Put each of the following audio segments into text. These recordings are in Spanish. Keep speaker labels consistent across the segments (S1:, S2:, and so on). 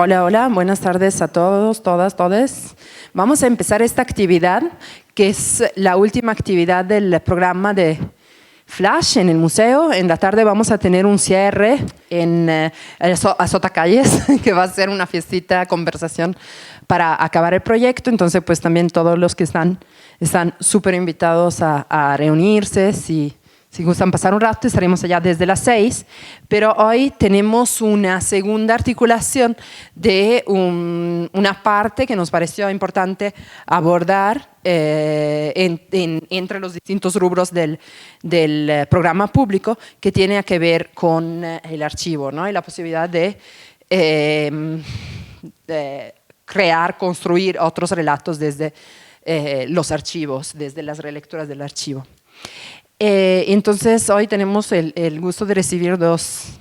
S1: Hola, hola, buenas tardes a todos, todas, todes. Vamos a empezar esta actividad, que es la última actividad del programa de Flash en el museo. En la tarde vamos a tener un cierre en Azotacalles, que va a ser una fiestita, conversación para acabar el proyecto. Entonces, pues también todos los que están súper invitados a reunirse. Si gustan pasar un rato, estaremos allá desde las 6, pero hoy tenemos una segunda articulación de una parte que nos pareció importante abordar entre los distintos rubros del programa público, que tiene que ver con el archivo, ¿no? Y la posibilidad de crear, construir otros relatos desde los archivos, desde las relecturas del archivo. Entonces hoy tenemos el gusto de recibir dos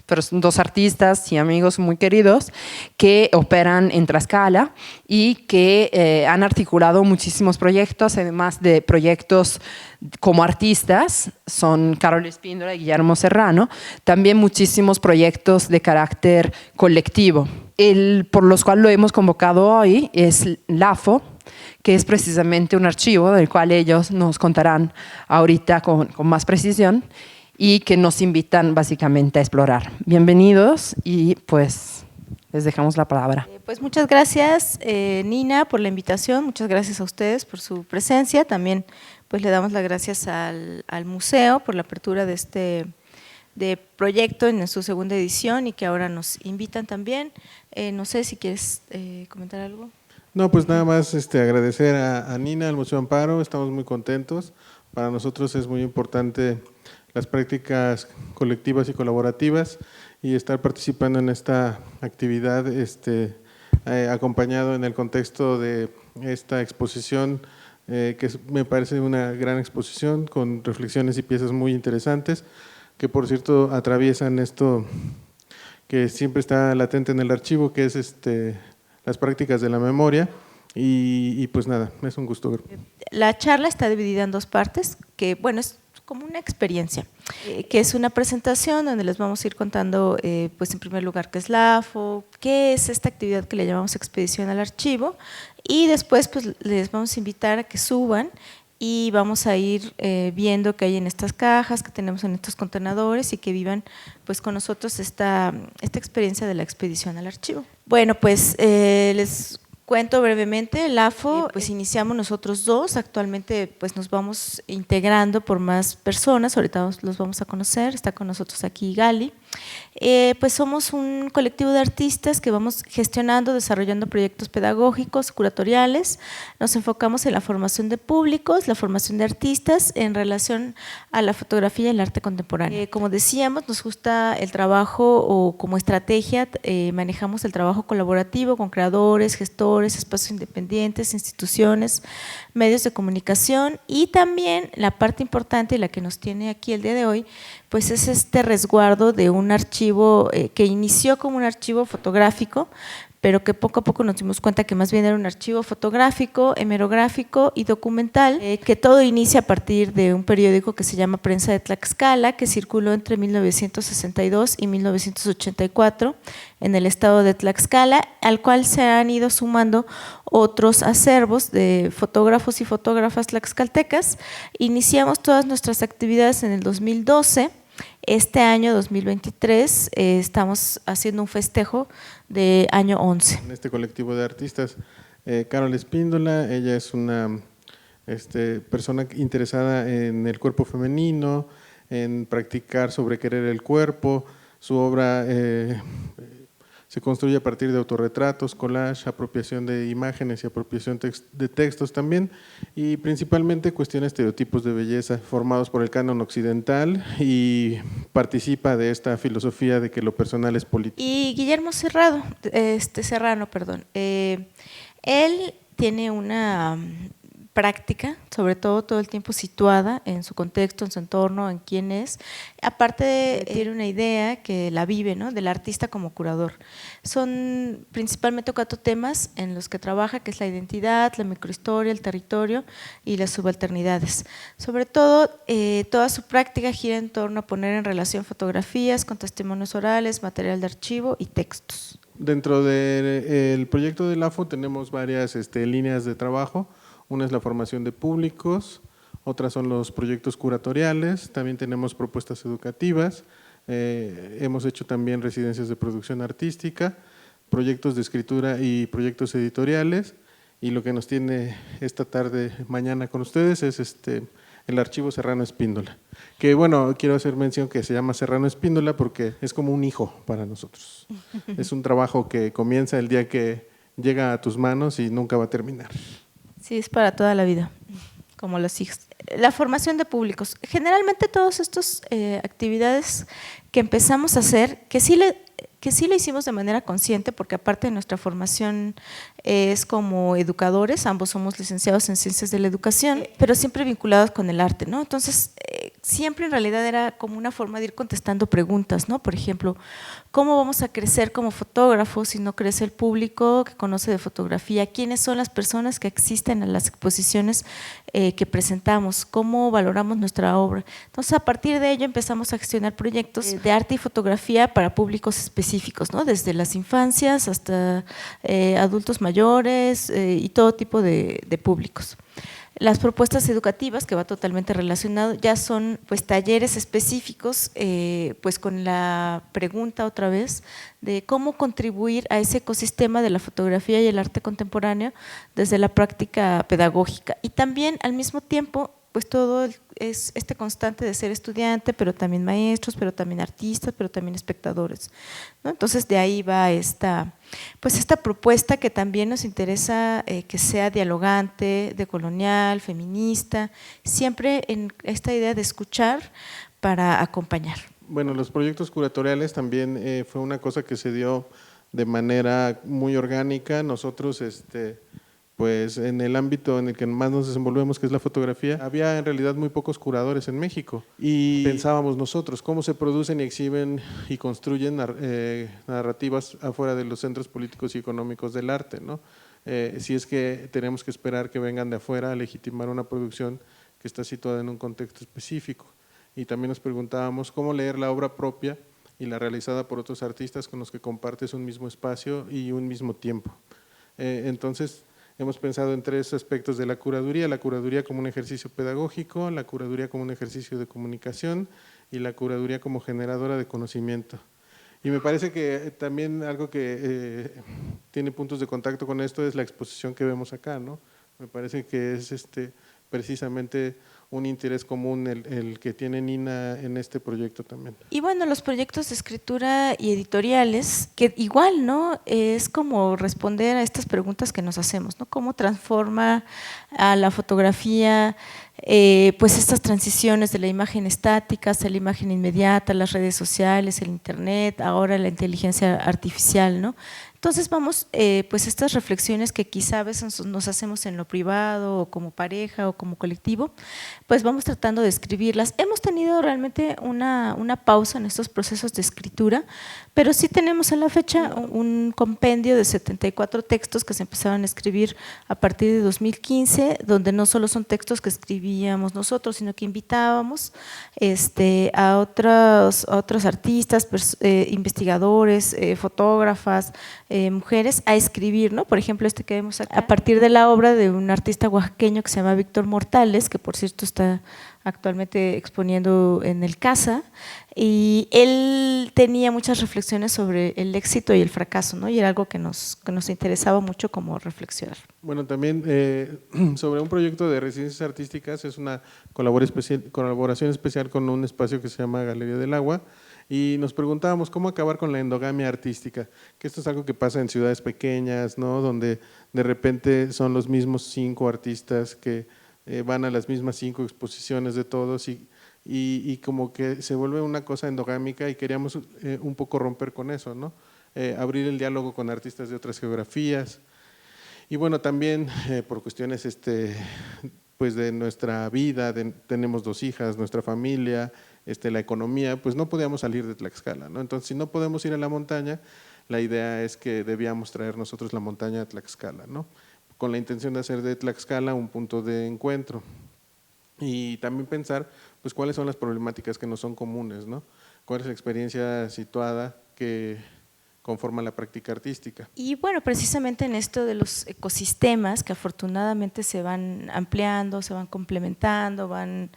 S1: artistas y amigos muy queridos que operan en Tlaxcala y que han articulado muchísimos proyectos, además de proyectos como artistas, son Carol Espíndola y Guillermo Serrano, también muchísimos proyectos de carácter colectivo. Por los cuales lo hemos convocado hoy es LAFO, que es precisamente un archivo del cual ellos nos contarán ahorita con más precisión y que nos invitan básicamente a explorar. Bienvenidos y pues les dejamos la palabra.
S2: Pues muchas gracias Nina por la invitación, muchas gracias a ustedes por su presencia, también pues le damos las gracias al museo por la apertura de este proyecto en su segunda edición y que ahora nos invitan también. No sé si quieres comentar algo.
S3: No, pues nada más agradecer a Nina, al Museo Amparo, estamos muy contentos. Para nosotros es muy importante las prácticas colectivas y colaborativas y estar participando en esta actividad acompañado en el contexto de esta exposición, me parece una gran exposición con reflexiones y piezas muy interesantes, que por cierto atraviesan esto que siempre está latente en el archivo, que es las prácticas de la memoria y pues nada, es un gusto ver.
S2: La charla está dividida en dos partes, que bueno, es como una experiencia, que es una presentación donde les vamos a ir contando, pues en primer lugar, qué es LAFO, qué es esta actividad que le llamamos expedición al archivo, y después pues les vamos a invitar a que suban y vamos a ir viendo qué hay en estas cajas, que tenemos en estos contenedores y que vivan pues con nosotros esta experiencia de la expedición al archivo. Bueno, pues les cuento brevemente, el LAFO, pues iniciamos nosotros dos, actualmente pues nos vamos integrando por más personas, ahorita los vamos a conocer, está con nosotros aquí Gali. Pues somos un colectivo de artistas que vamos gestionando, desarrollando proyectos pedagógicos, curatoriales, nos enfocamos en la formación de públicos, la formación de artistas en relación a la fotografía y el arte contemporáneo. Como decíamos, nos gusta el trabajo o como estrategia manejamos el trabajo colaborativo con creadores, gestores, espacios independientes, instituciones, medios de comunicación y también la parte importante y la que nos tiene aquí el día de hoy, pues es este resguardo de un archivo que inició como un archivo fotográfico, pero que poco a poco nos dimos cuenta que más bien era un archivo fotográfico, hemerográfico y documental, que todo inicia a partir de un periódico que se llama Prensa de Tlaxcala, que circuló entre 1962 y 1984 en el estado de Tlaxcala, al cual se han ido sumando otros acervos de fotógrafos y fotógrafas tlaxcaltecas. Iniciamos todas nuestras actividades en el 2012. Este año 2023 estamos haciendo un festejo de año 11.
S3: En este colectivo de artistas, Carol Espíndola, ella es una persona interesada en el cuerpo femenino, en practicar sobre querer el cuerpo, su obra se construye a partir de autorretratos, collage, apropiación de imágenes y apropiación de textos también, y principalmente cuestiona estereotipos de belleza formados por el canon occidental y participa de esta filosofía de que lo personal es político.
S2: Y Guillermo Serrano, él tiene una práctica, sobre todo el tiempo situada en su contexto, en su entorno, en quién es, aparte tiene una idea que la vive, ¿no?, del artista como curador. Son principalmente 4 temas en los que trabaja, que es la identidad, la microhistoria, el territorio y las subalternidades. Sobre todo, toda su práctica gira en torno a poner en relación fotografías con testimonios orales, material de archivo y textos.
S3: Dentro del proyecto del AFO tenemos varias líneas de trabajo. Una es la formación de públicos, otras son los proyectos curatoriales, también tenemos propuestas educativas, hemos hecho también residencias de producción artística, proyectos de escritura y proyectos editoriales, y lo que nos tiene esta tarde, mañana con ustedes es el archivo Serrano Espíndola, que bueno, quiero hacer mención que se llama Serrano Espíndola porque es como un hijo para nosotros. Es un trabajo que comienza el día que llega a tus manos y nunca va a terminar.
S2: Sí, es para toda la vida, como los hijos. La formación de públicos. Generalmente todas estas actividades que empezamos a hacer, que sí lo hicimos de manera consciente, porque aparte de nuestra formación es como educadores, ambos somos licenciados en Ciencias de la Educación, pero siempre vinculados con el arte, ¿no? Entonces, siempre en realidad era como una forma de ir contestando preguntas, ¿no? Por ejemplo, ¿cómo vamos a crecer como fotógrafos si no crece el público que conoce de fotografía? ¿Quiénes son las personas que existen en las exposiciones que presentamos? ¿Cómo valoramos nuestra obra? Entonces, a partir de ello empezamos a gestionar proyectos de arte y fotografía para públicos específicos, ¿no? Desde las infancias hasta adultos mayores y todo tipo de públicos. Las propuestas educativas, que va totalmente relacionado, ya son pues talleres específicos, pues con la pregunta otra vez de cómo contribuir a ese ecosistema de la fotografía y el arte contemporáneo desde la práctica pedagógica. Y también al mismo tiempo, pues todo es este constante de ser estudiante, pero también maestros, pero también artistas, pero también espectadores, ¿no? Entonces de ahí va esta propuesta que también nos interesa que sea dialogante, decolonial, feminista, siempre en esta idea de escuchar para acompañar.
S3: Bueno, los proyectos curatoriales también fue una cosa que se dio de manera muy orgánica. Nosotros pues en el ámbito en el que más nos desenvolvemos, que es la fotografía, había en realidad muy pocos curadores en México y pensábamos nosotros cómo se producen y exhiben y construyen narrativas afuera de los centros políticos y económicos del arte, ¿no? Si es que tenemos que esperar que vengan de afuera a legitimar una producción que está situada en un contexto específico. Y también nos preguntábamos cómo leer la obra propia y la realizada por otros artistas con los que compartes un mismo espacio y un mismo tiempo. Entonces, hemos pensado en tres aspectos de la curaduría como un ejercicio pedagógico, la curaduría como un ejercicio de comunicación y la curaduría como generadora de conocimiento. Y me parece que también algo que tiene puntos de contacto con esto es la exposición que vemos acá, ¿no? Me parece que es precisamente un interés común el que tiene Nina en este proyecto también.
S2: Y bueno, los proyectos de escritura y editoriales, que igual, ¿no? Es como responder a estas preguntas que nos hacemos, ¿no? ¿Cómo transforma a la fotografía pues estas transiciones de la imagen estática hacia la imagen inmediata, las redes sociales, el internet, ahora la inteligencia artificial, ¿no? Entonces vamos, pues estas reflexiones que quizá a veces nos hacemos en lo privado o como pareja o como colectivo, pues vamos tratando de escribirlas. Hemos tenido realmente una pausa en estos procesos de escritura, pero sí tenemos a la fecha un compendio de 74 textos que se empezaron a escribir a partir de 2015, donde no solo son textos que escribíamos nosotros, sino que invitábamos a otros artistas, investigadores, fotógrafas, mujeres a escribir, ¿no? Por ejemplo, que vemos acá, a partir de la obra de un artista oaxaqueño que se llama Víctor Mortales, que por cierto está actualmente exponiendo en el CASA, y él tenía muchas reflexiones sobre el éxito y el fracaso, ¿no? Y era algo que nos interesaba mucho como reflexionar.
S3: Bueno, también sobre un proyecto de residencias artísticas, es una colaboración especial con un espacio que se llama Galería del Agua, y nos preguntábamos cómo acabar con la endogamia artística, que esto es algo que pasa en ciudades pequeñas, ¿no? Donde de repente son los mismos 5 artistas que van a las mismas 5 exposiciones de todos y como que se vuelve una cosa endogámica y queríamos un poco romper con eso, ¿no? Abrir el diálogo con artistas de otras geografías y bueno, también por cuestiones pues de nuestra vida, tenemos 2 hijas, nuestra familia, la economía, pues no podíamos salir de Tlaxcala, ¿no? Entonces, si no podemos ir a la montaña, la idea es que debíamos traer nosotros la montaña a Tlaxcala, ¿no? Con la intención de hacer de Tlaxcala un punto de encuentro y también pensar pues cuáles son las problemáticas que no son comunes, ¿no? Cuál es la experiencia situada que conforman la práctica artística.
S2: Y bueno, precisamente en esto de los ecosistemas que afortunadamente se van ampliando, se van complementando, van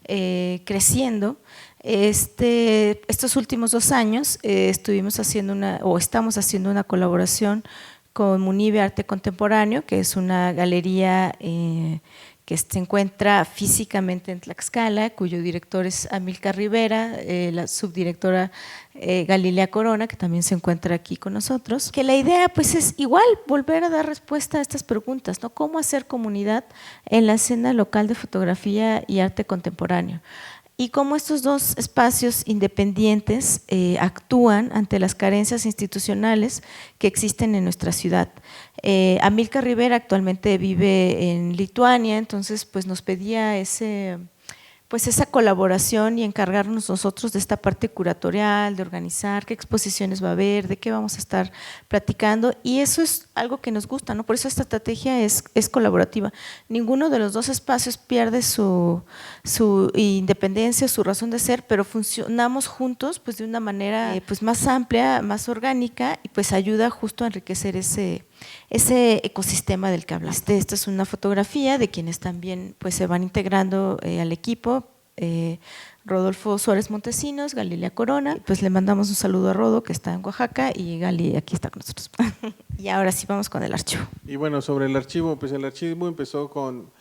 S2: creciendo, estos últimos 2 años estamos haciendo una colaboración con Munive Arte Contemporáneo, que es una galería que se encuentra físicamente en Tlaxcala, cuyo director es Amílcar Rivera, la subdirectora Galilea Corona, que también se encuentra aquí con nosotros. Que la idea pues es igual volver a dar respuesta a estas preguntas, ¿no? ¿Cómo hacer comunidad en la escena local de fotografía y arte contemporáneo? Y cómo estos dos espacios independientes actúan ante las carencias institucionales que existen en nuestra ciudad. Amílcar Rivera actualmente vive en Lituania, entonces pues nos pedía esa colaboración y encargarnos nosotros de esta parte curatorial, de organizar qué exposiciones va a haber, de qué vamos a estar platicando, y eso es algo que nos gusta, ¿no? Por eso esta estrategia es colaborativa. Ninguno de los dos espacios pierde su independencia, su razón de ser, pero funcionamos juntos pues de una manera pues más amplia, más orgánica, y pues ayuda justo a enriquecer ese ecosistema del que hablas. Esta es una fotografía de quienes también pues se van integrando al equipo. Rodolfo Suárez Montesinos, Galilea Corona, pues le mandamos un saludo a Rodo, que está en Oaxaca, y Gali aquí está con nosotros. Y ahora sí vamos con el archivo.
S3: Y bueno, sobre el archivo, pues el archivo empezó con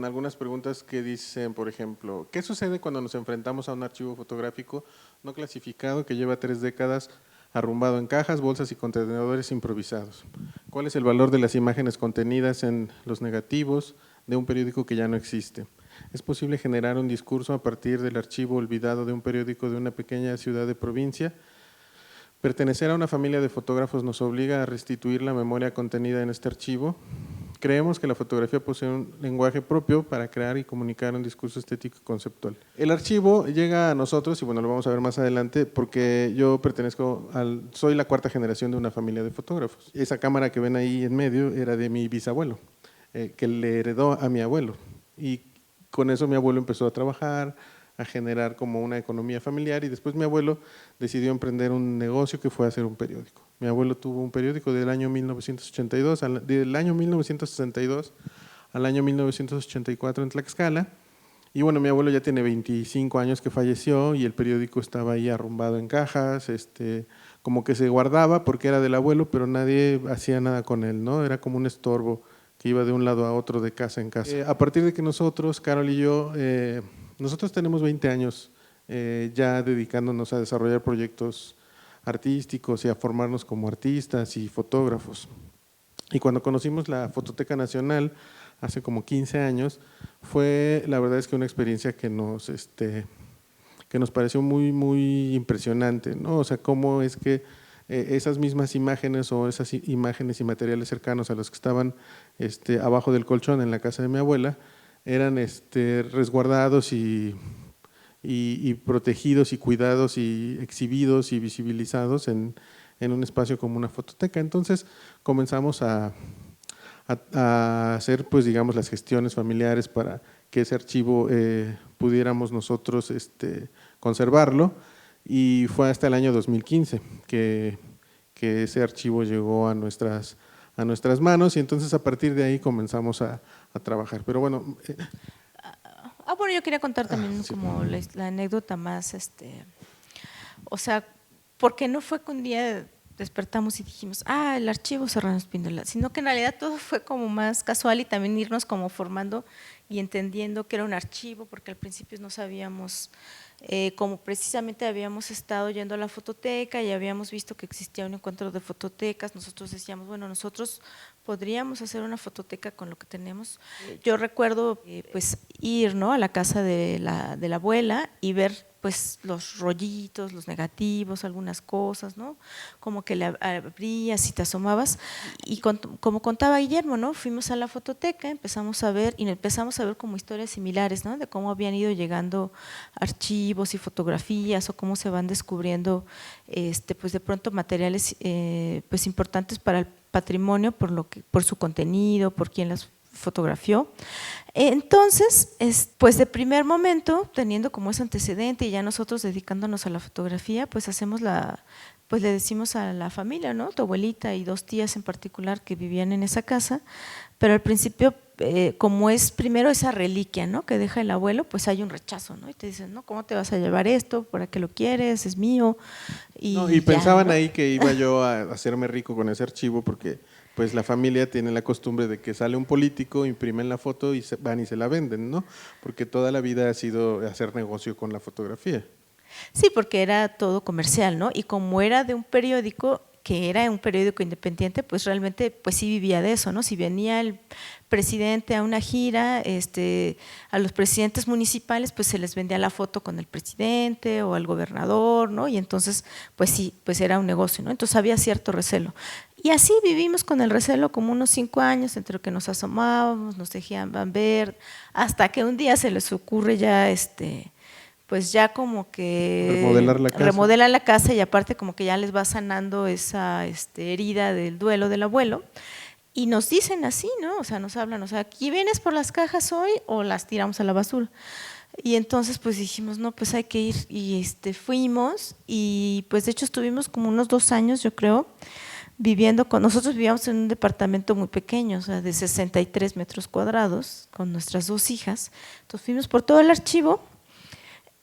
S3: algunas preguntas que dicen, por ejemplo, ¿qué sucede cuando nos enfrentamos a un archivo fotográfico no clasificado que lleva 3 décadas arrumbado en cajas, bolsas y contenedores improvisados? ¿Cuál es el valor de las imágenes contenidas en los negativos de un periódico que ya no existe? ¿Es posible generar un discurso a partir del archivo olvidado de un periódico de una pequeña ciudad de provincia? ¿Pertenecer a una familia de fotógrafos nos obliga a restituir la memoria contenida en este archivo? Creemos que la fotografía posee un lenguaje propio para crear y comunicar un discurso estético y conceptual. El archivo llega a nosotros, y bueno, lo vamos a ver más adelante, porque yo soy la 4ª generación de una familia de fotógrafos. Esa cámara que ven ahí en medio era de mi bisabuelo, que le heredó a mi abuelo, y con eso mi abuelo empezó a trabajar, a generar como una economía familiar, y después mi abuelo decidió emprender un negocio que fue hacer un periódico. Mi abuelo tuvo un periódico del año 1962, del año 1962 al año 1984 en Tlaxcala, y bueno, mi abuelo ya tiene 25 años que falleció, y el periódico estaba ahí arrumbado en cajas, como que se guardaba porque era del abuelo, pero nadie hacía nada con él, ¿no? Era como un estorbo que iba de un lado a otro, de casa en casa. A partir de que nosotros, Carol y yo, nosotros tenemos 20 años ya dedicándonos a desarrollar proyectos artísticos y a formarnos como artistas y fotógrafos. Y cuando conocimos la Fototeca Nacional hace como 15 años, la verdad es que una experiencia que nos pareció muy, muy impresionante, ¿no? O sea, cómo es que esas mismas imágenes o esas imágenes y materiales cercanos a los que estaban abajo del colchón en la casa de mi abuela eran resguardados y protegidos y cuidados y exhibidos y visibilizados en un espacio como una fototeca. Entonces comenzamos a hacer, pues digamos, las gestiones familiares para que ese archivo pudiéramos nosotros conservarlo, y fue hasta el año 2015 que ese archivo llegó a nuestras manos, y entonces a partir de ahí comenzamos a trabajar. Pero bueno…
S2: Bueno, yo quería contar también
S3: sí,
S2: como la anécdota más, o sea, porque no fue que un día despertamos y dijimos, el archivo Serrano Espíndola, sino que en realidad todo fue como más casual, y también irnos como formando y entendiendo que era un archivo, porque al principio no sabíamos, como precisamente habíamos estado yendo a la fototeca y habíamos visto que existía un encuentro de fototecas, nosotros decíamos, bueno, nosotros podríamos hacer una fototeca con lo que tenemos. Yo recuerdo pues ir, ¿no?, a la casa de la abuela y ver pues los rollitos, los negativos, algunas cosas, ¿no? Como que le abrías y te asomabas, y como contaba Guillermo, ¿no?, fuimos a la fototeca, empezamos a ver como historias similares, ¿no?, de cómo habían ido llegando archivos y fotografías, o cómo se van descubriendo pues de pronto materiales pues importantes para el patrimonio por su contenido, por quién las fotografió. Entonces, pues de primer momento, teniendo como ese antecedente y ya nosotros dedicándonos a la fotografía, pues pues le decimos a la familia, ¿no? Tu abuelita y 2 tías en particular que vivían en esa casa, pero al principio, como es primero esa reliquia, ¿no? Que deja el abuelo, pues hay un rechazo, ¿no? Y te dicen, no, ¿cómo te vas a llevar esto? ¿Para qué lo quieres? Es mío.
S3: Y
S2: ya,
S3: pensaban
S2: ¿no?
S3: ahí que iba yo a hacerme rico con ese archivo porque pues la familia tiene la costumbre de que sale un político, imprimen la foto y van y se la venden, ¿no? Porque toda la vida ha sido hacer negocio con la fotografía.
S2: Sí, porque era todo comercial, ¿no? Y como era de un periódico, que era un periódico independiente, pues realmente pues sí vivía de eso, ¿no? Si venía el presidente a una gira, a los presidentes municipales pues se les vendía la foto con el presidente o al gobernador, ¿no? Y entonces pues sí, pues era un negocio, ¿no? Entonces había cierto recelo. Y así vivimos con el recelo como unos 5 años, entre que nos asomábamos, nos dejaban ver, hasta que un día se les ocurre ya pues ya como que remodelan la casa y aparte como que ya les va sanando esa herida del duelo del abuelo y nos dicen así, ¿no? O sea, nos hablan, o sea, ¿aquí vienes por las cajas hoy o las tiramos a la basura? Y entonces pues dijimos, no, pues hay que ir y fuimos y pues de hecho estuvimos como unos 2 años, yo creo, nosotros vivíamos en un departamento muy pequeño, o sea, de 63 metros cuadrados con nuestras 2 hijas, entonces fuimos por todo el archivo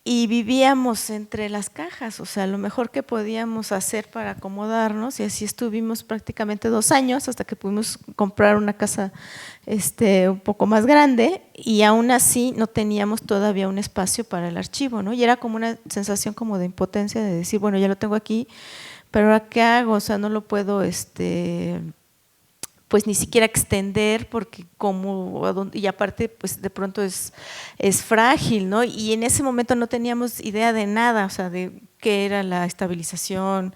S2: y vivíamos entre las cajas, o sea, lo mejor que podíamos hacer para acomodarnos y así estuvimos prácticamente 2 años hasta que pudimos comprar una casa un poco más grande y aún así no teníamos todavía un espacio para el archivo, ¿no? Y era como una sensación como de impotencia de decir, bueno, ya lo tengo aquí, pero ¿ahora qué hago? O sea, no lo puedo pues ni siquiera extender porque y aparte pues de pronto es frágil, ¿no? Y en ese momento no teníamos idea de nada, o sea, de qué era la estabilización,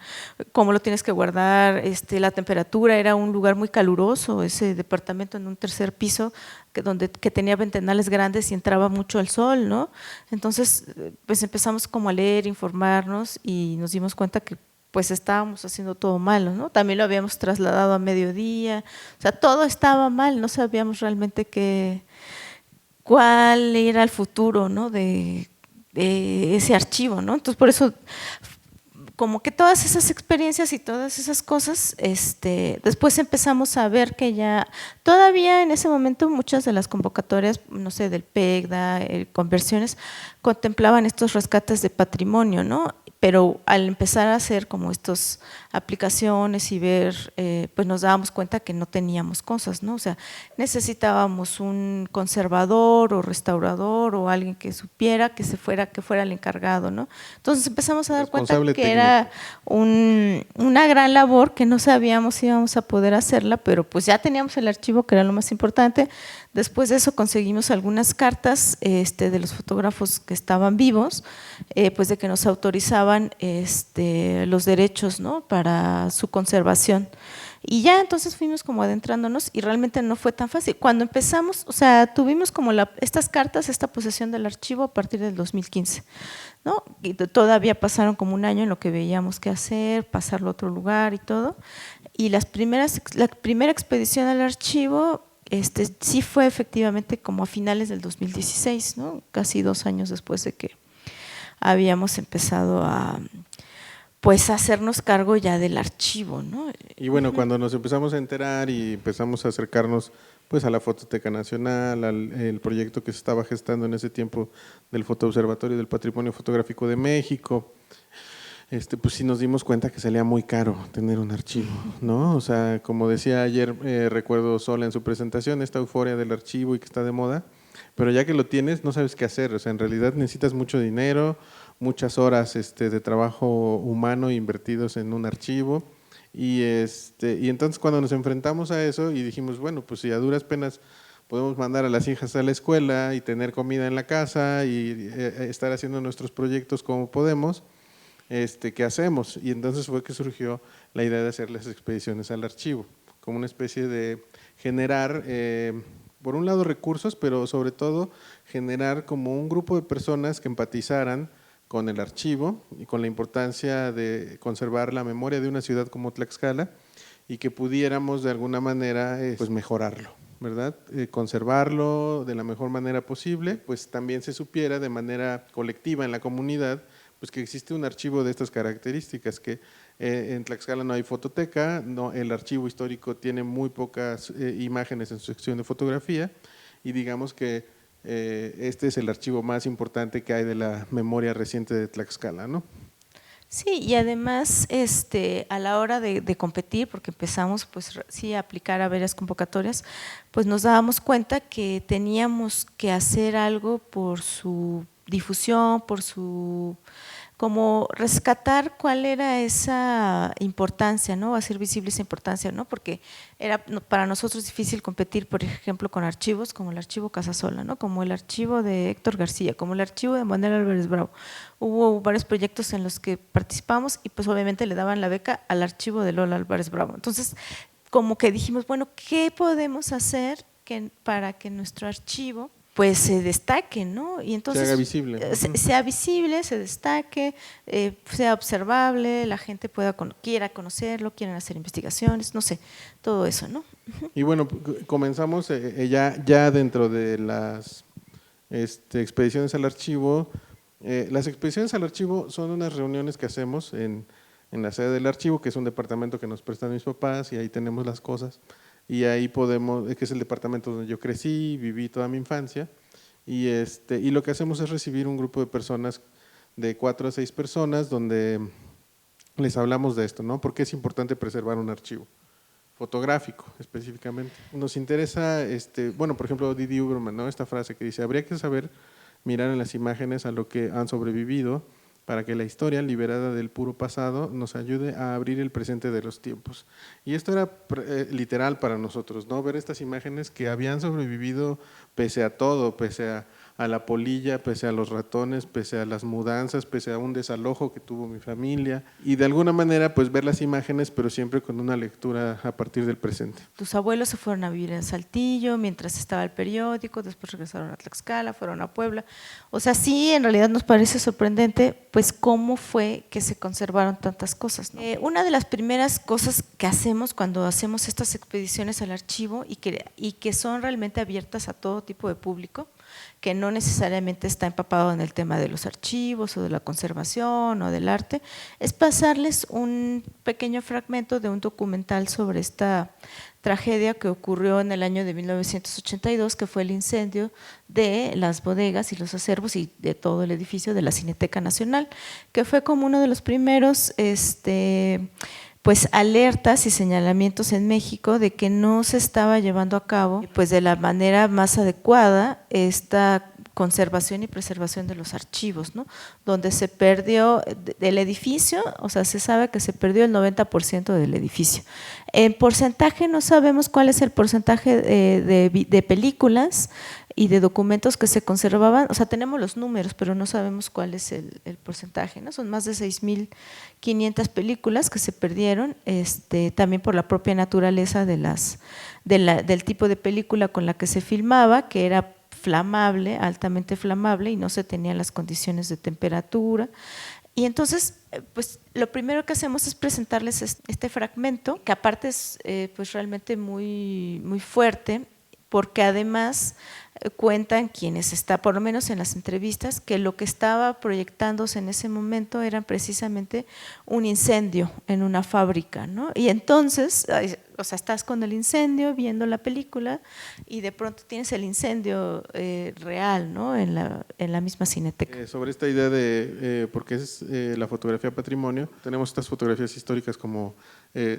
S2: cómo lo tienes que guardar, la temperatura, era un lugar muy caluroso, ese departamento en un 3er piso que tenía ventanales grandes y entraba mucho el sol, ¿no? Entonces pues empezamos como a leer, informarnos y nos dimos cuenta que pues estábamos haciendo todo mal, ¿no? También lo habíamos trasladado a mediodía, o sea, todo estaba mal, no sabíamos realmente cuál era el futuro, ¿no? de ese archivo, ¿no? Entonces, por eso, como que todas esas experiencias y todas esas cosas, después empezamos a ver que ya, todavía en ese momento muchas de las convocatorias, no sé, del PECDA, conversiones, contemplaban estos rescates de patrimonio, ¿no? Pero al empezar a hacer como estas aplicaciones y ver, pues nos dábamos cuenta que no teníamos cosas, ¿no? O sea, necesitábamos un conservador o restaurador o alguien que supiera que fuera el encargado, ¿no? Entonces empezamos a dar cuenta que era una gran labor que no sabíamos si íbamos a poder hacerla, pero pues ya teníamos el archivo, que era lo más importante. Después de eso conseguimos algunas cartas de los fotógrafos que estaban vivos, pues de que nos autorizaban los derechos, ¿no? Para su conservación. Y ya entonces fuimos como adentrándonos y realmente no fue tan fácil. Cuando empezamos, o sea, tuvimos como estas cartas, esta posesión del archivo a partir del 2015, ¿no? Y todavía pasaron como un año en lo que veíamos qué hacer, pasarlo a otro lugar y todo. Y la primera expedición al archivo sí fue efectivamente como a finales del 2016, ¿no? Casi 2 años después de que habíamos empezado a pues hacernos cargo ya del archivo, ¿no?
S3: Y bueno, cuando nos empezamos a enterar y empezamos a acercarnos pues a la Fototeca Nacional, el proyecto que se estaba gestando en ese tiempo del Fotoobservatorio del Patrimonio Fotográfico de México, pues sí nos dimos cuenta que salía muy caro tener un archivo, ¿no? O sea, como decía ayer, recuerdo Sola en su presentación, esta euforia del archivo y que está de moda, pero ya que lo tienes no sabes qué hacer, o sea, en realidad necesitas mucho dinero, muchas horas de trabajo humano invertidos en un archivo y entonces cuando nos enfrentamos a eso y dijimos, bueno, pues si a duras penas podemos mandar a las hijas a la escuela y tener comida en la casa y estar haciendo nuestros proyectos como podemos, ¿qué hacemos? Y entonces fue que surgió la idea de hacer las expediciones al archivo, como una especie de generar, por un lado recursos, pero sobre todo generar como un grupo de personas que empatizaran con el archivo y con la importancia de conservar la memoria de una ciudad como Tlaxcala y que pudiéramos de alguna manera pues mejorarlo, ¿verdad? Conservarlo de la mejor manera posible, pues también se supiera de manera colectiva en la comunidad, pues que existe un archivo de estas características, que en Tlaxcala no hay fototeca, no, el archivo histórico tiene muy pocas imágenes en su sección de fotografía, y digamos que este es el archivo más importante que hay de la memoria reciente de Tlaxcala, ¿no?
S2: Sí, y además a la hora de competir, porque empezamos pues sí a aplicar a varias convocatorias, pues nos dábamos cuenta que teníamos que hacer algo por su difusión, por su, como rescatar cuál era esa importancia, ¿no? Hacer visible esa importancia, ¿no? Porque era para nosotros difícil competir, por ejemplo, con archivos como el archivo Casasola, ¿no? Como el archivo de Héctor García, como el archivo de Manuel Álvarez Bravo. Hubo varios proyectos en los que participamos y pues obviamente le daban la beca al archivo de Lola Álvarez Bravo. Entonces, como que dijimos, bueno, ¿qué podemos hacer para que nuestro archivo pues se destaque, ¿no? Y entonces
S3: se haga visible.
S2: Sea visible, se destaque, sea observable, la gente quiera conocerlo, quieran hacer investigaciones, no sé, todo eso, ¿no?
S3: Y bueno, comenzamos ya dentro de las expediciones al archivo. Las expediciones al archivo son unas reuniones que hacemos en la sede del archivo, que es un departamento que nos prestan mis papás, y ahí tenemos las cosas. Y ahí que es el departamento donde yo crecí, viví toda mi infancia, y lo que hacemos es recibir un grupo de personas, de 4 a 6 personas, donde les hablamos de esto, ¿no? ¿Por qué es importante preservar un archivo fotográfico específicamente? Nos interesa, bueno, por ejemplo, Didi Uberman, ¿no? Esta frase que dice: habría que saber mirar en las imágenes a lo que han sobrevivido, para que la historia, liberada del puro pasado, nos ayude a abrir el presente de los tiempos. Y esto era literal para nosotros, ¿no? Ver estas imágenes que habían sobrevivido pese a todo, pese a la polilla, pese a los ratones, pese a las mudanzas, pese a un desalojo que tuvo mi familia, y de alguna manera pues ver las imágenes, pero siempre con una lectura a partir del presente.
S2: Tus abuelos se fueron a vivir en Saltillo mientras estaba el periódico, después regresaron a Tlaxcala, fueron a Puebla. O sea, sí, en realidad nos parece sorprendente pues cómo fue que se conservaron tantas cosas, ¿no? Una de las primeras cosas que hacemos cuando hacemos estas expediciones al archivo y que son realmente abiertas a todo tipo de público, que no necesariamente está empapado en el tema de los archivos o de la conservación o del arte, es pasarles un pequeño fragmento de un documental sobre esta tragedia que ocurrió en el año de 1982, que fue el incendio de las bodegas y los acervos y de todo el edificio de la Cineteca Nacional, que fue como uno de los primeros pues alertas y señalamientos en México de que no se estaba llevando a cabo pues de la manera más adecuada esta conservación y preservación de los archivos, ¿no? Donde se perdió del edificio, o sea, se sabe que se perdió el 90% del edificio. En porcentaje no sabemos cuál es el porcentaje de películas y de documentos que se conservaban, o sea, tenemos los números, pero no sabemos cuál es el porcentaje, ¿no? Son más de 6,500 películas que se perdieron, también por la propia naturaleza del tipo de película con la que se filmaba, que era flamable, altamente flamable, y no se tenían las condiciones de temperatura. Y entonces, pues lo primero que hacemos es presentarles este fragmento, que aparte es pues realmente muy, muy fuerte, porque además cuentan quienes está, por lo menos en las entrevistas, que lo que estaba proyectándose en ese momento era precisamente un incendio en una fábrica, ¿no? Y entonces, o sea, estás con el incendio viendo la película y de pronto tienes el incendio real, ¿no? En la misma cineteca.
S3: Sobre esta idea de por qué es la fotografía patrimonio, tenemos estas fotografías históricas como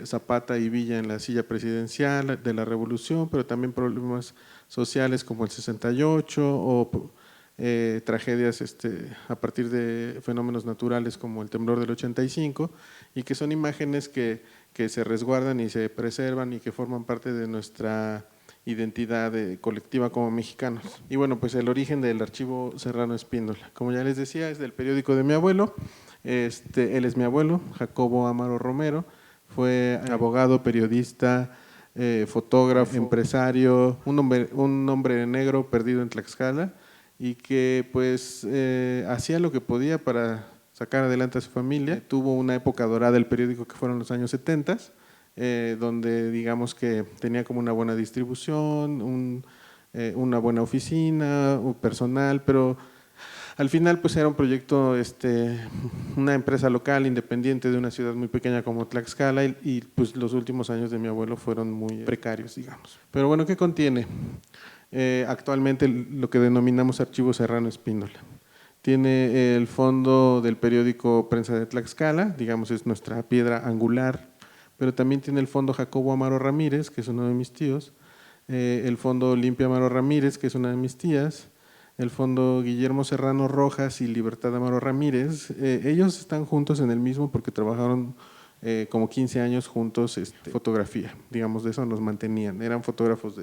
S3: Zapata y Villa en la silla presidencial de la Revolución, pero también problemas sociales como el 68 o tragedias a partir de fenómenos naturales como el temblor del 85, y que son imágenes que se resguardan y se preservan y que forman parte de nuestra identidad colectiva como mexicanos. Y bueno, pues el origen del archivo Serrano Espíndola, como ya les decía, es del periódico de mi abuelo. Él es mi abuelo, Jacobo Amaro Romero, fue abogado, periodista, fotógrafo, empresario, un hombre negro perdido en Tlaxcala, y que pues hacía lo que podía para sacar adelante a su familia. Tuvo una época dorada del periódico que fueron los años 70, donde digamos que tenía como una buena distribución, una buena oficina, un personal, pero al final pues era un proyecto, una empresa local independiente de una ciudad muy pequeña como Tlaxcala y pues los últimos años de mi abuelo fueron muy precarios, digamos. Pero bueno, ¿qué contiene? Actualmente lo que denominamos Archivo Serrano Espíndola. Tiene el fondo del periódico Prensa de Tlaxcala, digamos es nuestra piedra angular, pero también tiene el fondo Jacobo Amaro Ramírez, que es uno de mis tíos, el fondo Olimpia Amaro Ramírez, que es una de mis tías, el fondo Guillermo Serrano Rojas y Libertad Amaro Ramírez. Ellos están juntos en el mismo porque trabajaron como 15 años juntos fotografía, digamos, de eso nos mantenían, eran fotógrafos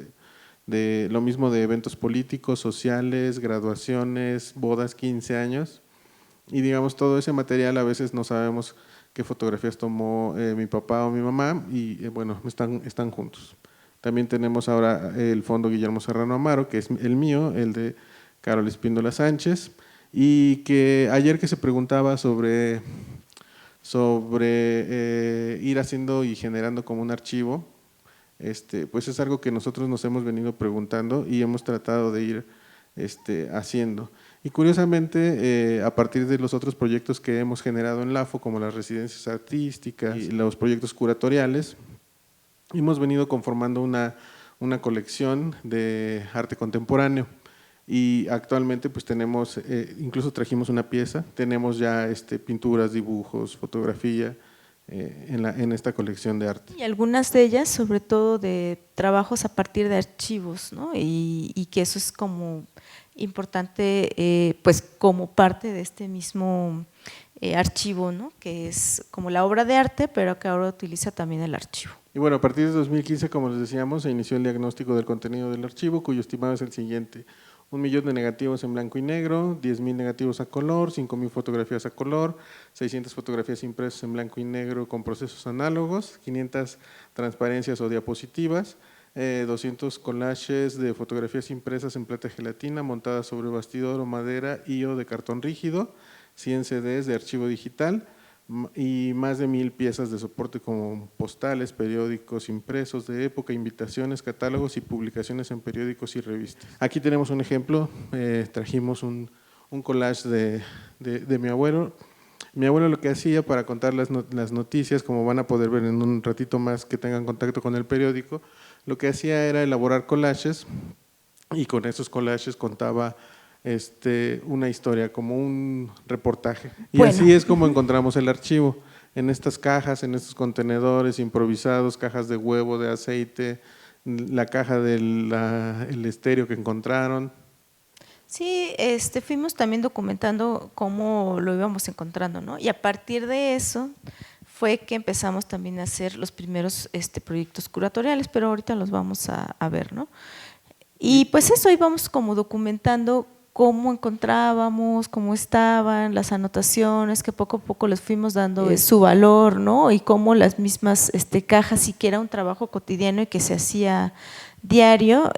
S3: de lo mismo, de eventos políticos, sociales, graduaciones, bodas, 15 años, y digamos todo ese material a veces no sabemos qué fotografías tomó mi papá o mi mamá y bueno, están juntos. También tenemos ahora el fondo Guillermo Serrano Amaro, que es el mío, el de Carol Espíndola Sánchez, y que ayer que se preguntaba sobre ir haciendo y generando como un archivo, pues es algo que nosotros nos hemos venido preguntando y hemos tratado de ir haciendo. Y curiosamente, a partir de los otros proyectos que hemos generado en LAFO, como las residencias artísticas y los proyectos curatoriales, hemos venido conformando una colección de arte contemporáneo. Y actualmente pues tenemos, incluso trajimos una pieza, tenemos ya pinturas, dibujos, fotografía, en esta colección de arte.
S2: Y algunas de ellas, sobre todo de trabajos a partir de archivos, ¿no? Y que eso es como importante, pues como parte de este mismo archivo, ¿no? Que es como la obra de arte, pero que ahora utiliza también el archivo.
S3: Y bueno, a partir de 2015, como les decíamos, se inició el diagnóstico del contenido del archivo, cuyo estimado es el siguiente: 1 millón de negativos en blanco y negro, 10,000 negativos a color, 5,000 fotografías a color, 600 fotografías impresas en blanco y negro con procesos análogos, 500 transparencias o diapositivas, 200 collages de fotografías impresas en plata gelatina montadas sobre bastidor o madera y o de cartón rígido, 100 CDs de archivo digital y más de 1,000 piezas de soporte como postales, periódicos impresos de época, invitaciones, catálogos y publicaciones en periódicos y revistas. Aquí tenemos un ejemplo, trajimos un collage de mi abuelo. Mi abuelo lo que hacía para contar las noticias, como van a poder ver en un ratito más que tengan contacto con el periódico, lo que hacía era elaborar collages y con esos collages contaba una historia, como un reportaje. Y bueno, así es como encontramos el archivo, en estas cajas, en estos contenedores improvisados, cajas de huevo, de aceite, la caja del estéreo que encontraron.
S2: Sí, fuimos también documentando cómo lo íbamos encontrando, ¿no? Y a partir de eso fue que empezamos también a hacer los primeros proyectos curatoriales, pero ahorita los vamos a ver, ¿no? Y pues eso, íbamos como documentando cómo encontrábamos, cómo estaban las anotaciones, que poco a poco les fuimos dando su valor, ¿no? Y cómo las mismas cajas, sí que era un trabajo cotidiano y que se hacía diario,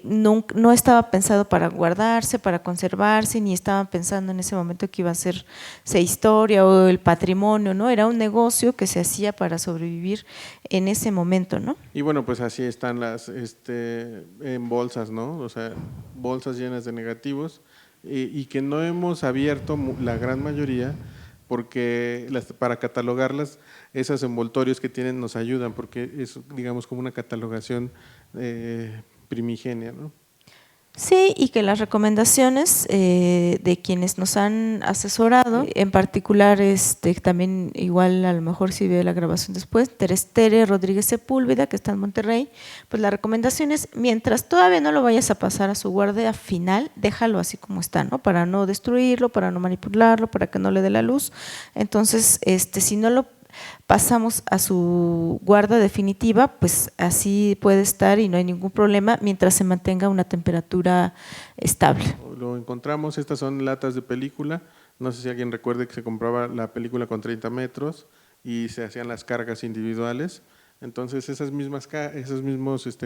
S2: no estaba pensado para guardarse, para conservarse, ni estaban pensando en ese momento que iba a hacerse historia o el patrimonio, ¿no? Era un negocio que se hacía para sobrevivir en ese momento, ¿no?
S3: Y bueno, pues así están las en bolsas, ¿no? O sea, bolsas llenas de negativos y que no hemos abierto la gran mayoría, porque para catalogarlas, esos envoltorios que tienen nos ayudan, porque es, digamos, como una catalogación primigenia, ¿no?
S2: Sí, y que las recomendaciones de quienes nos han asesorado, en particular también igual a lo mejor si ve la grabación después, Terestere Rodríguez Sepúlveda, que está en Monterrey, pues la recomendación es, mientras todavía no lo vayas a pasar a su guardia final, déjalo así como está, ¿no? Para no destruirlo, para no manipularlo, para que no le dé la luz. Entonces, si no lo pasamos a su guarda definitiva, pues así puede estar y no hay ningún problema mientras se mantenga una temperatura estable.
S3: Lo encontramos, estas son latas de película, no sé si alguien recuerde que se compraba la película con 30 metros y se hacían las cargas individuales, entonces esos mismos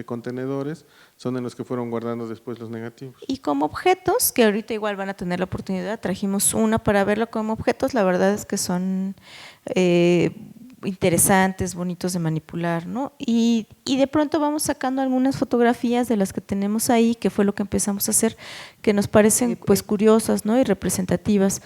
S3: contenedores son en los que fueron guardando después los negativos.
S2: Y como objetos, que ahorita igual van a tener la oportunidad, trajimos una para verlo como objetos, la verdad es que son interesantes, bonitos de manipular, ¿no? Y de pronto vamos sacando algunas fotografías de las que tenemos ahí, que fue lo que empezamos a hacer, que nos parecen pues curiosas, ¿no? Y representativas.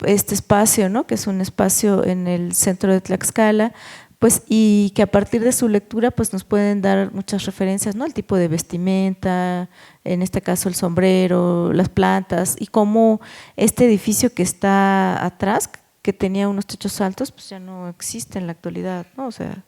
S2: Este espacio, ¿no? Que es un espacio en el centro de Tlaxcala, pues, y que a partir de su lectura pues nos pueden dar muchas referencias, ¿no? El tipo de vestimenta, en este caso el sombrero, las plantas, y cómo este edificio que está atrás, que tenía unos techos altos, pues ya no existe en la actualidad, ¿no? O sea,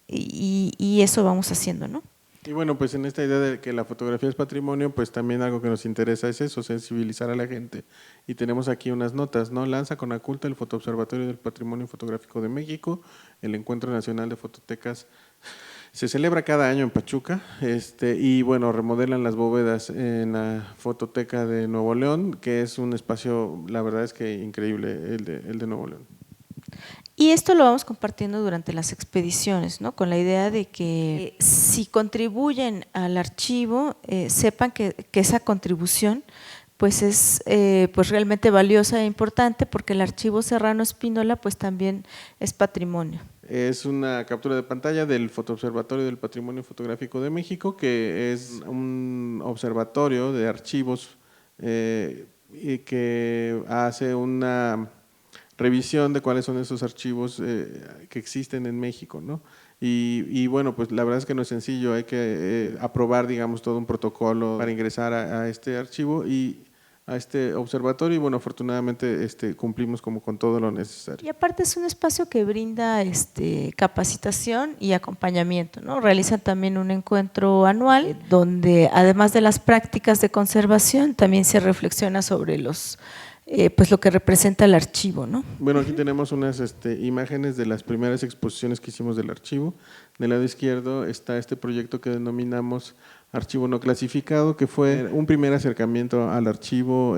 S2: y eso vamos haciendo, ¿no?
S3: Y bueno, pues en esta idea de que la fotografía es patrimonio, pues también algo que nos interesa es eso, sensibilizar a la gente. Y tenemos aquí unas notas, ¿no? Lanza Conaculta el Fotoobservatorio del Patrimonio Fotográfico de México, el Encuentro Nacional de Fototecas se celebra cada año en Pachuca, y bueno, remodelan las bóvedas en la Fototeca de Nuevo León, que es un espacio, la verdad es que increíble, el de Nuevo León.
S2: Y esto lo vamos compartiendo durante las expediciones, ¿no? Con la idea de que si contribuyen al archivo, sepan que esa contribución pues es pues realmente valiosa e importante, porque el archivo Serrano Espíndola pues también es patrimonio.
S3: Es una captura de pantalla del Fotoobservatorio del Patrimonio Fotográfico de México, que es un observatorio de archivos y que hace una revisión de cuáles son esos archivos que existen en México, ¿no? Y bueno, pues la verdad es que no es sencillo, hay que aprobar, digamos, todo un protocolo para ingresar a este archivo y a este observatorio, y bueno, afortunadamente cumplimos como con todo lo necesario.
S2: Y aparte es un espacio que brinda capacitación y acompañamiento, ¿no? Realizan también un encuentro anual donde además de las prácticas de conservación también se reflexiona sobre pues lo que representa el archivo, ¿no?
S3: Bueno, aquí tenemos unas imágenes de las primeras exposiciones que hicimos del archivo. Del lado izquierdo está este proyecto que denominamos Archivo No Clasificado, que fue un primer acercamiento al archivo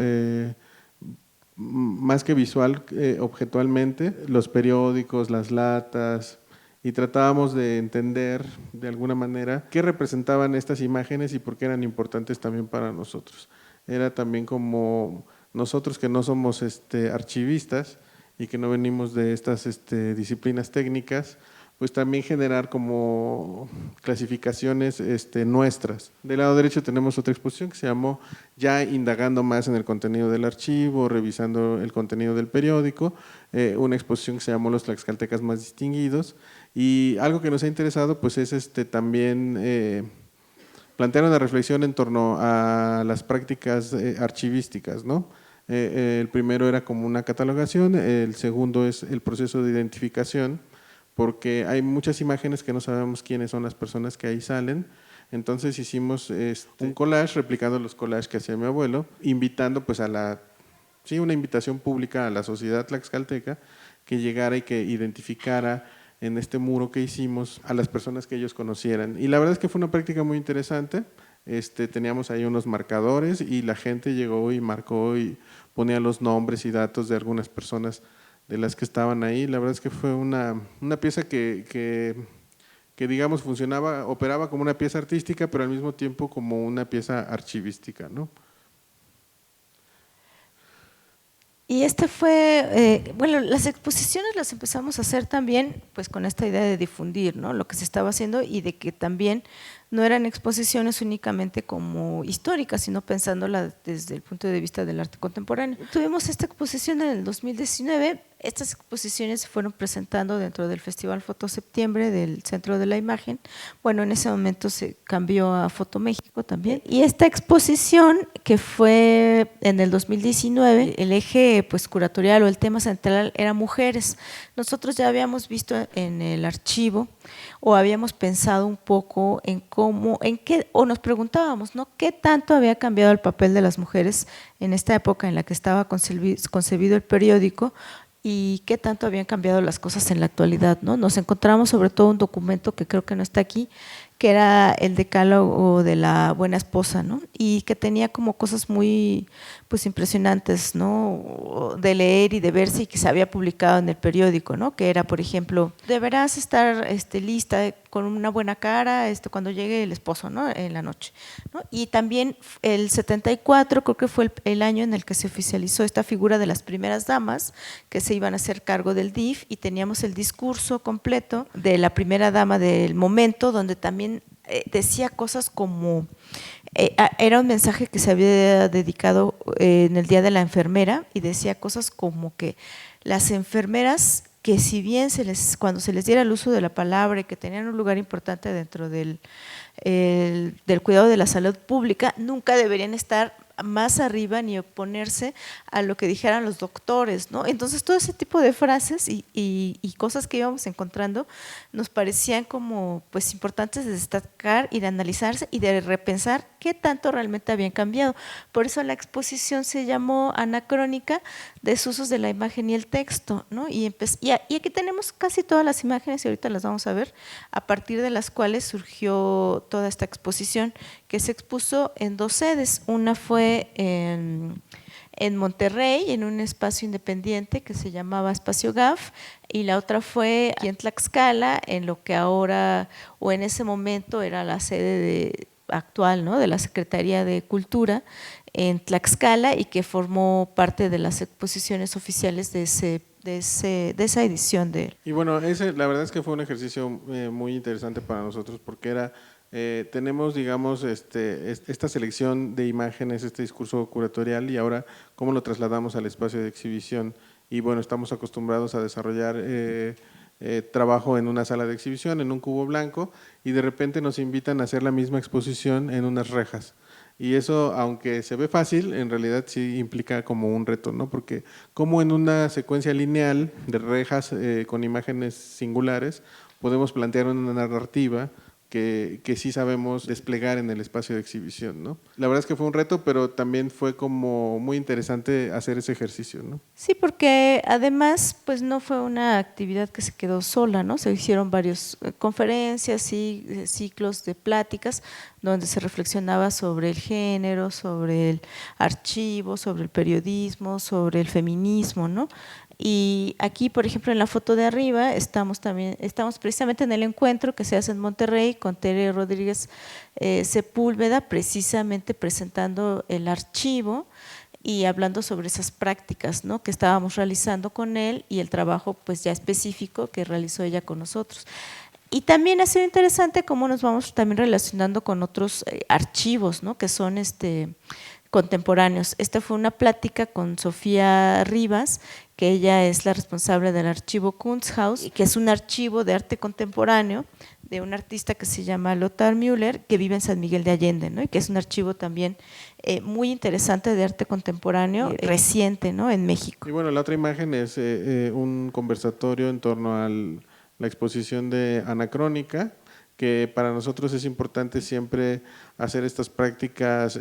S3: más que visual, objetualmente, los periódicos, las latas, y tratábamos de entender de alguna manera qué representaban estas imágenes y por qué eran importantes también para nosotros. Era también como nosotros que no somos archivistas y que no venimos de estas disciplinas técnicas, pues también generar como clasificaciones nuestras. Del lado derecho tenemos otra exposición que se llamó Ya indagando más en el contenido del archivo, revisando el contenido del periódico, una exposición que se llamó Los Tlaxcaltecas Más Distinguidos, y algo que nos ha interesado pues es también plantear una reflexión en torno a las prácticas archivísticas, ¿no? El primero era como una catalogación, el segundo es el proceso de identificación, porque hay muchas imágenes que no sabemos quiénes son las personas que ahí salen. Entonces hicimos un collage replicando los collages que hacía mi abuelo, invitando pues una invitación pública a la sociedad tlaxcalteca que llegara y que identificara en este muro que hicimos a las personas que ellos conocieran. Y la verdad es que fue una práctica muy interesante. Teníamos ahí unos marcadores y la gente llegó y marcó y ponía los nombres y datos de algunas personas de las que estaban ahí. La verdad es que fue una pieza que digamos operaba como una pieza artística, pero al mismo tiempo como una pieza archivística, ¿no?
S2: Y bueno, las exposiciones las empezamos a hacer también pues con esta idea de difundir, ¿no? Lo que se estaba haciendo, y de que también no eran exposiciones únicamente como históricas, sino pensándola desde el punto de vista del arte contemporáneo. Tuvimos esta exposición en el 2019, estas exposiciones se fueron presentando dentro del Festival Foto Septiembre del Centro de la Imagen. Bueno, en ese momento se cambió a Foto México también. Y esta exposición, que fue en el 2019, el eje pues curatorial o el tema central era mujeres. Nosotros ya habíamos visto en el archivo, o habíamos pensado un poco en qué, o nos preguntábamos, ¿no? ¿Qué tanto había cambiado el papel de las mujeres en esta época en la que estaba concebido el periódico, y qué tanto habían cambiado las cosas en la actualidad, ¿no? Nos encontramos sobre todo un documento que creo que no está aquí, que era el decálogo de la buena esposa, ¿no? Y que tenía como cosas muy pues impresionantes, ¿no? De leer y de verse, y que se había publicado en el periódico, ¿no? Que era, por ejemplo, deberás estar lista con una buena cara cuando llegue el esposo, ¿no? En la noche, ¿no? Y también el 74 creo que fue el año en el que se oficializó esta figura de las primeras damas que se iban a hacer cargo del DIF, y teníamos el discurso completo de la primera dama del momento, donde también decía cosas como… era un mensaje que se había dedicado en el Día de la Enfermera, y decía cosas como que las enfermeras, que si bien cuando se les diera el uso de la palabra y que tenían un lugar importante dentro del cuidado de la salud pública, nunca deberían estar más arriba ni oponerse a lo que dijeran los doctores, ¿no? Entonces todo ese tipo de frases y cosas que íbamos encontrando nos parecían como pues importantes de destacar y de analizarse y de repensar qué tanto realmente habían cambiado. Por eso la exposición se llamó Anacrónica, desusos de la imagen y el texto, ¿no? Y aquí tenemos casi todas las imágenes, y ahorita las vamos a ver, a partir de las cuales surgió toda esta exposición, que se expuso en 2 sedes. Una fue en Monterrey, en un espacio independiente que se llamaba Espacio GAF, y la otra fue aquí en Tlaxcala, en lo que ahora o en ese momento era la sede actual, ¿no? De la Secretaría de Cultura en Tlaxcala, y que formó parte de las exposiciones oficiales de esa edición de…
S3: Y bueno, la verdad es que fue un ejercicio muy interesante para nosotros, porque tenemos, digamos, esta selección de imágenes, este discurso curatorial, y ahora cómo lo trasladamos al espacio de exhibición. Y bueno, estamos acostumbrados a desarrollar trabajo en una sala de exhibición, en un cubo blanco, y de repente nos invitan a hacer la misma exposición en unas rejas. Y eso, aunque se ve fácil, en realidad sí implica como un reto, ¿no? Porque como en una secuencia lineal de rejas con imágenes singulares podemos plantear una narrativa que sí sabemos desplegar en el espacio de exhibición, ¿no? La verdad es que fue un reto, pero también fue como muy interesante hacer ese ejercicio, ¿no?
S2: Sí, porque además pues no fue una actividad que se quedó sola, ¿no? Se hicieron varias conferencias y ciclos de pláticas donde se reflexionaba sobre el género, sobre el archivo, sobre el periodismo, sobre el feminismo, ¿no? Y aquí, por ejemplo, en la foto de arriba estamos precisamente en el encuentro que se hace en Monterrey con Tere Rodríguez Sepúlveda, precisamente presentando el archivo y hablando sobre esas prácticas, ¿no? Que estábamos realizando con él, y el trabajo pues ya específico que realizó ella con nosotros. Y también ha sido interesante cómo nos vamos también relacionando con otros archivos, ¿no? Que son contemporáneos. Esta fue una plática con Sofía Rivas, que ella es la responsable del archivo Kunsthaus, que es un archivo de arte contemporáneo de un artista que se llama Lothar Müller, que vive en San Miguel de Allende, ¿no? Y que es un archivo también muy interesante de arte contemporáneo reciente, ¿no? En México.
S3: Y bueno, la otra imagen es un conversatorio en torno a la exposición de Anacrónica, que para nosotros es importante siempre hacer estas prácticas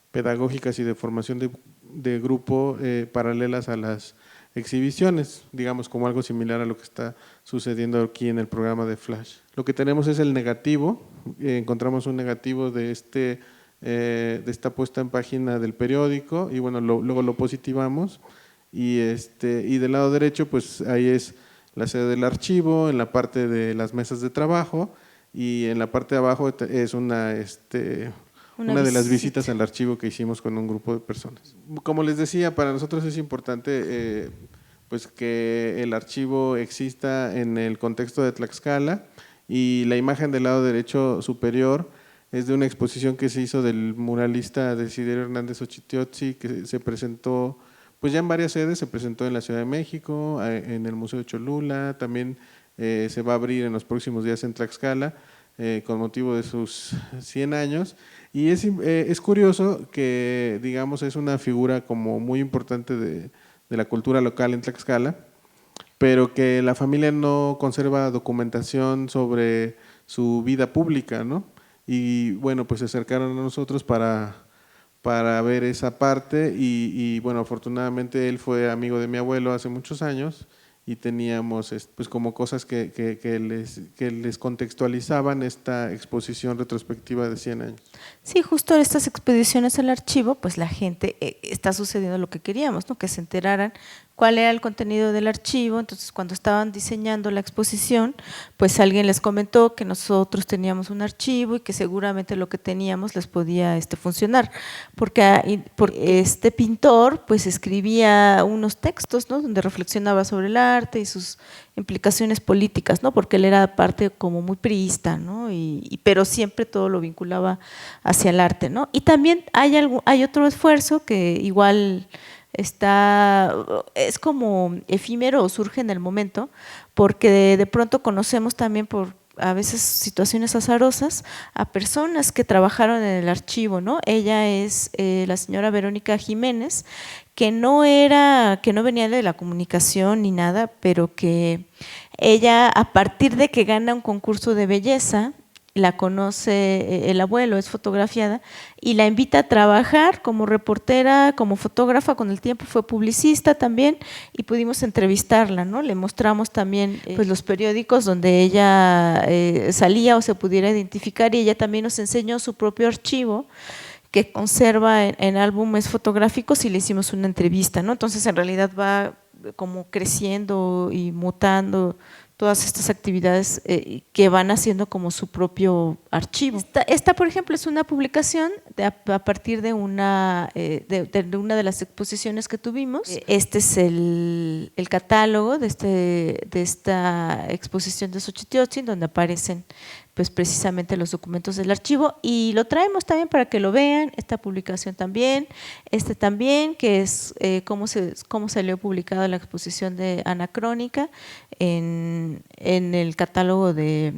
S3: pedagógicas y de formación de grupo paralelas a las exhibiciones, digamos como algo similar a lo que está sucediendo aquí en el programa de Flash. Lo que tenemos es el negativo, encontramos un negativo de esta puesta en página del periódico, y bueno, luego lo positivamos, y del lado derecho pues ahí es la sede del archivo, en la parte de las mesas de trabajo, y en la parte de abajo es una de las visitas al archivo que hicimos con un grupo de personas. Como les decía, para nosotros es importante pues que el archivo exista en el contexto de Tlaxcala, y la imagen del lado derecho superior es de una exposición que se hizo del muralista Desiderio Hernández Ochitiotzi, que se presentó pues ya en varias sedes, se presentó en la Ciudad de México, en el Museo de Cholula, también se va a abrir en los próximos días en Tlaxcala, con motivo de sus 100 años, y es curioso que, digamos, es una figura como muy importante de la cultura local en Tlaxcala, pero que la familia no conserva documentación sobre su vida pública, ¿no? Y bueno, pues se acercaron a nosotros para ver esa parte, y bueno, afortunadamente él fue amigo de mi abuelo hace muchos años, y teníamos pues como cosas que les contextualizaban esta exposición retrospectiva de 100 años.
S2: Sí, justo en estas expediciones al archivo, pues la gente está sucediendo lo que queríamos, ¿no? Que se enteraran cuál era el contenido del archivo. Entonces, cuando estaban diseñando la exposición, pues alguien les comentó que nosotros teníamos un archivo y que seguramente lo que teníamos les podía funcionar, porque este pintor pues escribía unos textos, ¿no?, donde reflexionaba sobre el arte y sus implicaciones políticas, ¿no?, porque él era parte como muy priista, ¿no?, pero siempre todo lo vinculaba hacia el arte, ¿no? Y también hay otro esfuerzo que igual es como efímero o surge en el momento, porque de pronto conocemos también por a veces situaciones azarosas a personas que trabajaron en el archivo, ¿no? Ella es la señora Verónica Jiménez, que no venía de la comunicación ni nada, pero que ella, a partir de que gana un concurso de belleza, la conoce el abuelo, es fotografiada, y la invita a trabajar como reportera, como fotógrafa. Con el tiempo fue publicista también y pudimos entrevistarla, ¿no? Le mostramos también pues los periódicos donde ella salía o se pudiera identificar, y ella también nos enseñó su propio archivo que conserva en álbumes fotográficos, y le hicimos una entrevista, ¿no? Entonces, en realidad va como creciendo y mutando todas estas actividades que van haciendo como su propio archivo. Esta, por ejemplo, es una publicación a partir de una de las exposiciones que tuvimos. Este es el catálogo de esta exposición de Xochitl, donde aparecen pues precisamente los documentos del archivo, y lo traemos también para que lo vean. Esta publicación también, también, que es cómo salió publicada la exposición de Anacrónica en el catálogo de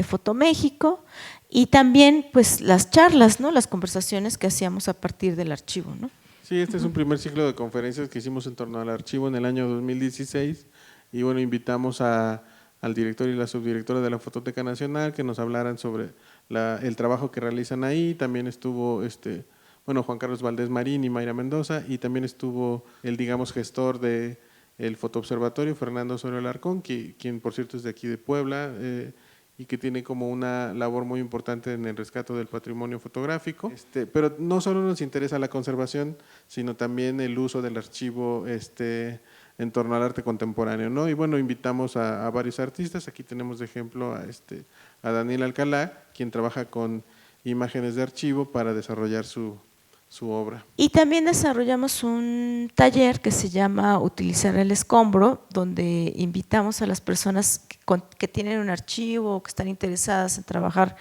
S2: Fotoméxico, y también pues las charlas, ¿no?, las conversaciones que hacíamos a partir del archivo, ¿no?
S3: Sí, este es un primer ciclo de conferencias que hicimos en torno al archivo en el año 2016, y bueno, invitamos al director y la subdirectora de la Fototeca Nacional que nos hablaran sobre el trabajo que realizan ahí. También estuvo Juan Carlos Valdés Marín y Mayra Mendoza, y también estuvo el, digamos, gestor de el Fotoobservatorio, Fernando Osorio Alarcón, quien por cierto es de aquí de Puebla, y que tiene como una labor muy importante en el rescate del patrimonio fotográfico. Pero no solo nos interesa la conservación, sino también el uso del archivo en torno al arte contemporáneo, ¿no? Y bueno, invitamos a varios artistas. Aquí tenemos de ejemplo a Daniel Alcalá, quien trabaja con imágenes de archivo para desarrollar su obra.
S2: Y también desarrollamos un taller que se llama Utilizar el escombro, donde invitamos a las personas que tienen un archivo o que están interesadas en trabajar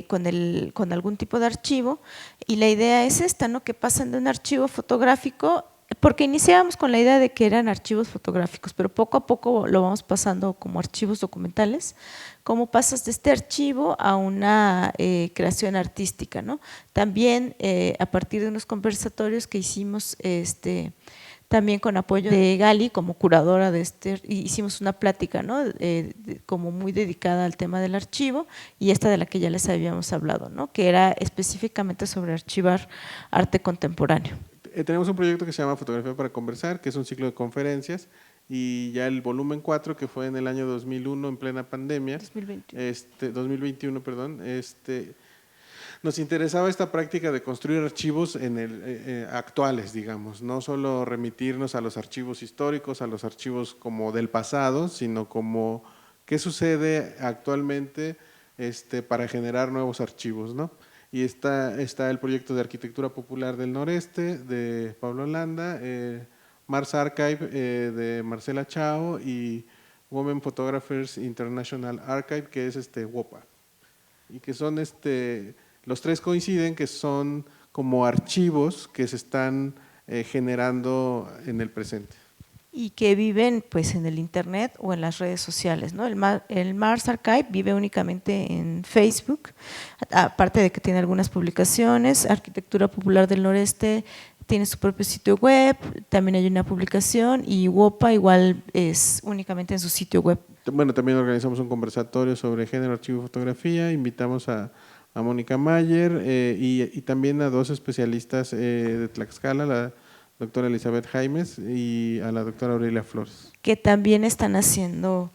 S2: con algún tipo de archivo, y la idea es esta, ¿no?, que pasen de un archivo fotográfico, porque iniciábamos con la idea de que eran archivos fotográficos, pero poco a poco lo vamos pasando como archivos documentales. Cómo pasas de este archivo a una creación artística, ¿no? También a partir de unos conversatorios que hicimos también con apoyo de Gali como curadora hicimos una plática, ¿no?, como muy dedicada al tema del archivo, y esta de la que ya les habíamos hablado, ¿no?, que era específicamente sobre archivar arte contemporáneo.
S3: Tenemos un proyecto que se llama Fotografía para Conversar, que es un ciclo de conferencias, y ya el volumen 4, que fue en el año 2001, en plena pandemia, 2021, perdón, nos interesaba esta práctica de construir archivos actuales, digamos, no solo remitirnos a los archivos históricos, a los archivos como del pasado, sino como qué sucede actualmente para generar nuevos archivos, ¿no? Y está el proyecto de Arquitectura Popular del Noreste de Pablo Landa, Mars Archive de Marcela Chao, y Women Photographers International Archive, que es WOPA, y que son los tres coinciden que son como archivos que se están generando en el presente.
S2: Y que viven pues en el internet o en las redes sociales, ¿no? El Mars Archive vive únicamente en Facebook, aparte de que tiene algunas publicaciones. Arquitectura Popular del Noreste tiene su propio sitio web, también hay una publicación, y WOPA igual es únicamente en su sitio web.
S3: Bueno, también organizamos un conversatorio sobre género, archivo y fotografía. Invitamos a Mónica Mayer y también a dos especialistas de Tlaxcala, la doctora Elizabeth Jaimes y a la doctora Aurelia Flores.
S2: Que también están haciendo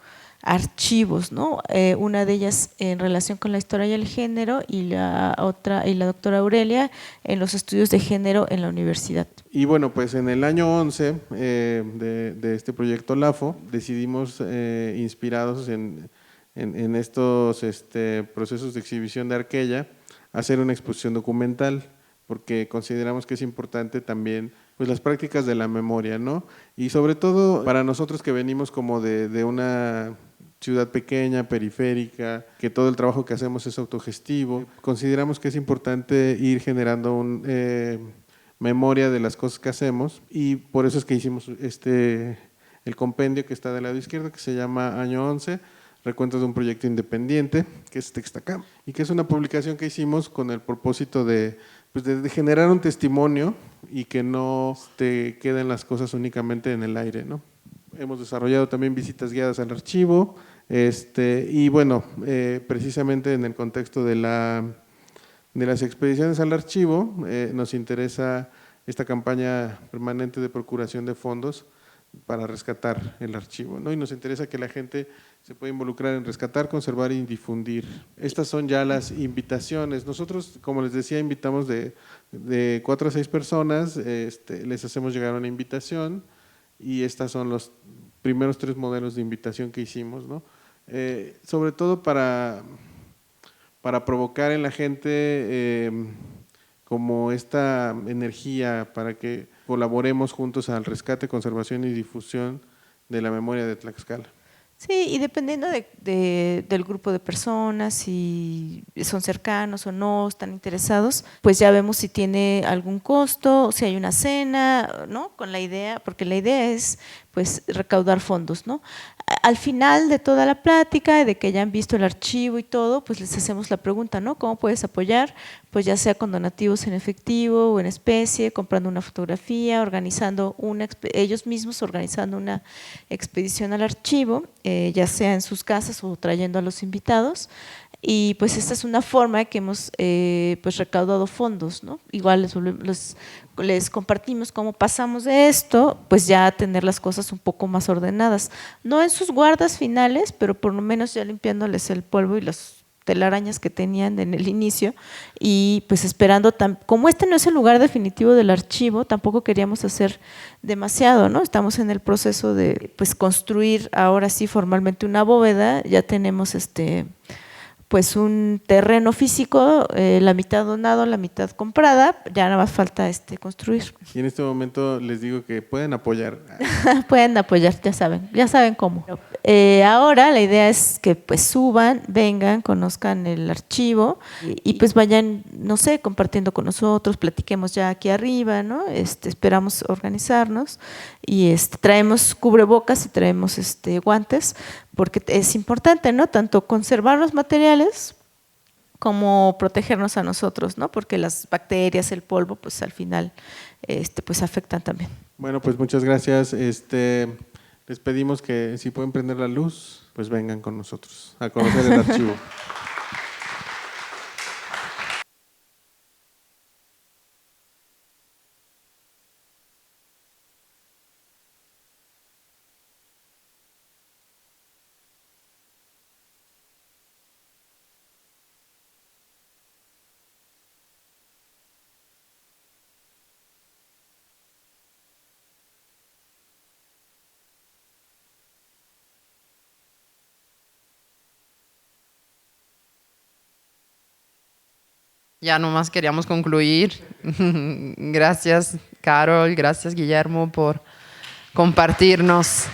S2: archivos, ¿no? Una de ellas en relación con la historia y el género y la otra, y la doctora Aurelia, en los estudios de género en la universidad.
S3: Y bueno, pues en el año 11 de este proyecto LAFO decidimos, inspirados en estos procesos de exhibición de Arquella, hacer una exposición documental, porque consideramos que es importante también pues las prácticas de la memoria, ¿no? Y sobre todo para nosotros que venimos como de una ciudad pequeña, periférica, que todo el trabajo que hacemos es autogestivo, consideramos que es importante ir generando memoria de las cosas que hacemos, y por eso es que hicimos el compendio que está del lado izquierdo, que se llama Año 11, Recuentos de un proyecto independiente, que es Textacam, y que es una publicación que hicimos con el propósito de generar un testimonio y que no queden las cosas únicamente en el aire, ¿no? Hemos desarrollado también visitas guiadas al archivo, y bueno, precisamente en el contexto de las expediciones al archivo, nos interesa esta campaña permanente de procuración de fondos para rescatar el archivo, ¿no? Y nos interesa que la gente se pueda involucrar en rescatar, conservar y difundir. Estas son ya las invitaciones. Nosotros, como les decía, invitamos de 4 a 6 personas, les hacemos llegar una invitación, y estos son los primeros 3 modelos de invitación que hicimos, ¿no? Sobre todo para provocar en la gente como esta energía para que colaboremos juntos al rescate, conservación y difusión de la memoria de Tlaxcala.
S2: Sí, y dependiendo del grupo de personas, si son cercanos o no, están interesados, pues ya vemos si tiene algún costo, si hay una cena, ¿no? Con la idea, porque la idea es pues recaudar fondos, ¿no? Al final de toda la plática, de que ya han visto el archivo y todo, pues les hacemos la pregunta, ¿no? ¿Cómo puedes apoyar? Pues ya sea con donativos en efectivo o en especie, comprando una fotografía, organizando ellos mismos organizando una expedición al archivo, ya sea en sus casas o trayendo a los invitados. Y pues esta es una forma que hemos pues recaudado fondos, ¿no? Igual les compartimos cómo pasamos de esto, pues ya a tener las cosas un poco más ordenadas, no en sus guardas finales, pero por lo menos ya limpiándoles el polvo y las telarañas que tenían en el inicio, y pues esperando, como este no es el lugar definitivo del archivo, tampoco queríamos hacer demasiado, ¿no? Estamos en el proceso de pues construir ahora sí formalmente una bóveda, ya tenemos pues un terreno físico, la mitad donado, la mitad comprada, ya nada más falta construir.
S3: Y en este momento les digo que pueden apoyar.
S2: Pueden apoyar, ya saben cómo. Ahora la idea es que pues suban, vengan, conozcan el archivo y pues vayan, no sé, compartiendo con nosotros, platiquemos ya aquí arriba, ¿no? Esperamos organizarnos y traemos cubrebocas y traemos guantes, porque es importante, ¿no? Tanto conservar los materiales como protegernos a nosotros, ¿no? Porque las bacterias, el polvo, pues al final pues afectan también.
S3: Bueno, pues muchas gracias. Les pedimos que si pueden prender la luz, pues vengan con nosotros a conocer el archivo.
S1: Ya nomás queríamos concluir. Gracias, Carol, gracias, Guillermo, por compartirnos